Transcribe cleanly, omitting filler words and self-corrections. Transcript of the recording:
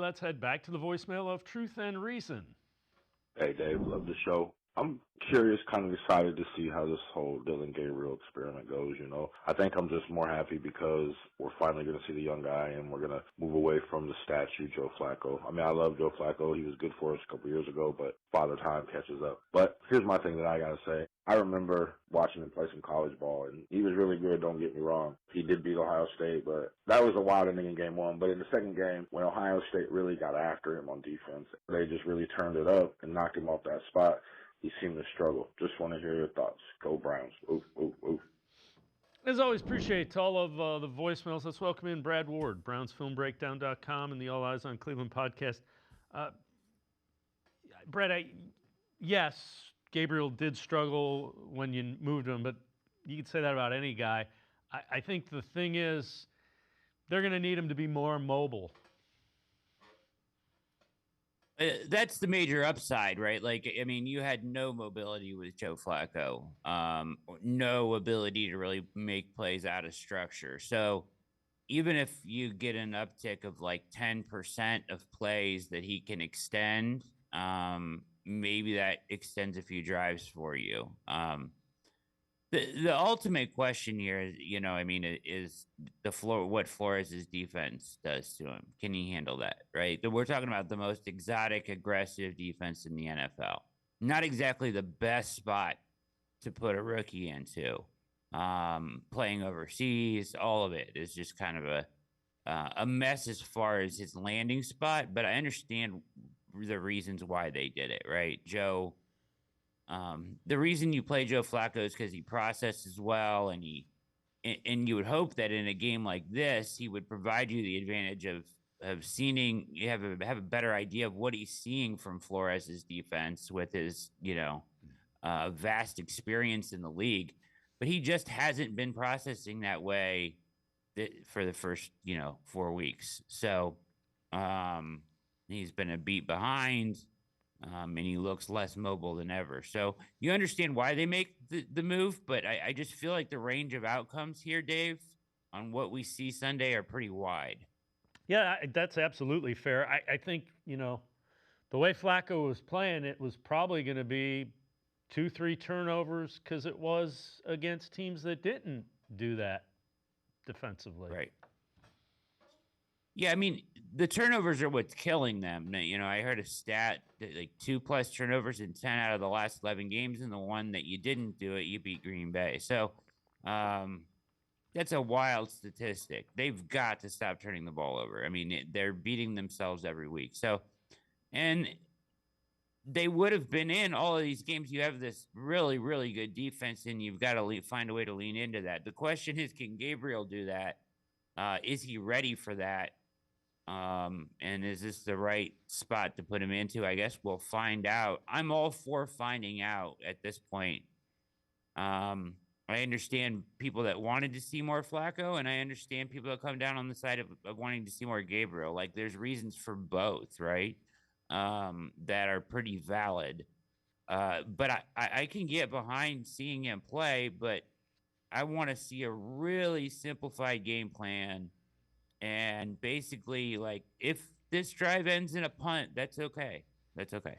Let's head back to the voicemail of Truth and Reason. Hey, Dave, love the show. I'm curious, kind of excited to see how this whole Dillon Gabriel experiment goes, you know. I think I'm just more happy because we're finally going to see the young guy and we're going to move away from the statue, Joe Flacco. I mean, I love Joe Flacco. He was good for us a couple years ago, but father time catches up. But here's my thing that I got to say. I remember watching him play some college ball, and he was really good, don't get me wrong. He did beat Ohio State, but that was a wild ending in game one. But in the second game, when Ohio State really got after him on defense, they just really turned it up and knocked him off that spot. He seemed to struggle. Just want to hear your thoughts. Go Browns. Oof, oof, oof. As always, appreciate all of the voicemails. Let's welcome in Brad Ward, BrownsFilmBreakdown.com and the All Eyes on Cleveland podcast. Brad, yes, Gabriel did struggle when you moved him, but you could say that about any guy. I think the thing is they're going to need him to be more mobile. That's the major upside, right? Like, I mean, you had no mobility with Joe Flacco, no ability to really make plays out of structure. So even if you get an uptick of like 10% of plays that he can extend, maybe that extends a few drives for you. The ultimate question here is, I mean, is what Flores' defense does to him. Can he handle that, right? We're talking about the most exotic, aggressive defense in the NFL. Not exactly the best spot to put a rookie into. Playing overseas, all of it is just kind of a mess as far as his landing spot, but I understand the reasons why they did it, right? The reason you play Joe Flacco is because he processes well, and you would hope that in a game like this, he would provide you the advantage of seeing. You have a better idea of what he's seeing from Flores' defense with his vast experience in the league, but he just hasn't been processing that way for the first 4 weeks. So he's been a beat behind. And he looks less mobile than ever. So you understand why they make the move, but I just feel like the range of outcomes here, Dave, on what we see Sunday are pretty wide. Yeah, that's absolutely fair. I think, the way Flacco was playing, it was probably going to be 2-3 turnovers because it was against teams that didn't do that defensively. Right. Yeah, I mean, the turnovers are what's killing them. I heard a stat that like 2+ turnovers in 10 out of the last 11 games, and the one that you didn't do it, you beat Green Bay. So that's a wild statistic. They've got to stop turning the ball over. I mean, they're beating themselves every week. So, and they would have been in all of these games. You have this really, really good defense, and you've got to find a way to lean into that. The question is, can Gabriel do that? Is he ready for that? And is this the right spot to put him into? I guess we'll find out. I'm all for finding out at this point. I understand people that wanted to see more Flacco, and I understand people that come down on the side of wanting to see more Gabriel. Like, there's reasons for both, right? That are pretty valid. But I can get behind seeing him play, but I want to see a really simplified game plan. And basically, like, if this drive ends in a punt, that's okay. That's okay.